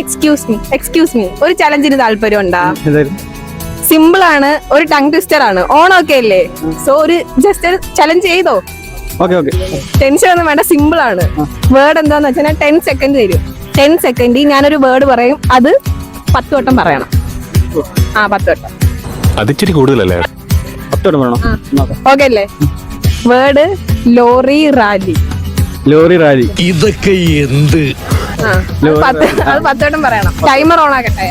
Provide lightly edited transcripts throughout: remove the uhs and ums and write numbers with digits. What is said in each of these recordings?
Excuse me ഒരു ചലഞ്ചിന് താല്പര്യം ഉണ്ടാ? സിമ്പിൾ ആണ്, ഒരു ടങ് ട്വിസ്റ്റർ ആണ്. ഓണമൊക്കെ അല്ലേ, സോ ഒരു ജസ്റ്റ് ചലഞ്ച് ചെയ്തോ. ടെൻഷൻ ഒന്നും വേണ്ട, സിമ്പിൾ ആണ്. വേർഡ് എന്താന്ന് വെച്ചാൽ 10 സെക്കൻഡ് തരും. 10 സെക്കൻഡിൽ ഞാനൊരു വേർഡ് പറയും, അത് 10 വട്ടം പറയണം. 10 വട്ടം. അതിച്ചിരി കൂടുതലല്ലേ? ഓക്കെ അല്ലേ? Word lorry rally. ഇതൊക്കെ എന്ത്? അത് 10 വട്ടം പറയണം. ടൈമർ ഓൺ ആക്കട്ടെ.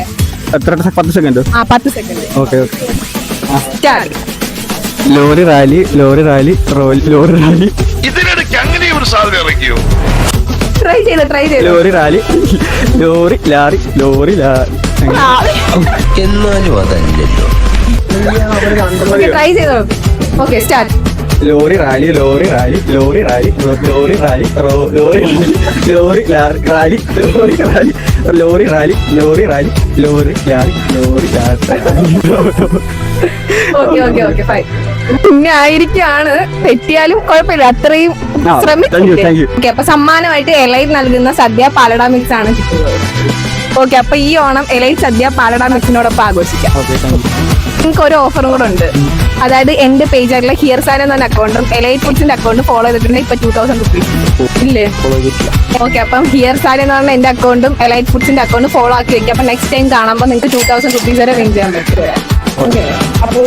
10 second. 10 second. Start. Lorry rally. ഇതിനിടയ്ക്ക് അങ്ങനെ ഒരു സാധനം ഇറക്കിയോ? ട്രൈ ചെയ്ത് ലോറി റാലി. എന്നാലും അതല്ലല്ലോ. ട്രൈ ചെയ്തോ. Okay start. Lorry rally. Okay fine. പിന്നെ ആയിരിക്കാണ്, തെറ്റിയാലും കുഴപ്പമില്ല, അത്രയും ശ്രമിക്കും. ഓക്കെ, അപ്പൊ സമ്മാനമായിട്ട് എലൈറ്റ് നൽകുന്ന സദ്യ പാലട മിക്സ് ആണ് കിട്ടുന്നത്. ഓക്കെ, അപ്പൊ ഈ ഓണം എലൈറ്റ് സദ്യ പാലട മിക്സിനോടൊപ്പം ആഘോഷിക്കാം. നിങ്ങൾക്ക് ഒരു ഓഫറും കൂടെ ഉണ്ട്. അതായത് എന്റെ പേജ് ആയിട്ടുള്ള ഹിയർ സാൻ എന്ന അക്കൗണ്ടും എലൈറ്റ് ഫുഡ്സിന്റെ അക്കൗണ്ടും ഫോളോ ചെയ്തിട്ടുണ്ടെങ്കിൽ ഇപ്പൊ 2000 റുപ്പീസ് ഇല്ലേ? ഓക്കെ, അപ്പം ഹിയർ സാൻ എന്ന് പറഞ്ഞ എന്റെ അക്കൗണ്ടും എലൈറ്റ് ഫുഡ്സിന്റെ അക്കൗണ്ടും ഫോളോ ആക്കി വെക്കുക. അപ്പൊ നെക്സ്റ്റ് ടൈം കാണുമ്പോൾ നിങ്ങൾക്ക് 2000 റുപ്പീസ് വരെ വിൻ ചെയ്യാൻ പറ്റും. ഓക്കെ, അപ്പോൾ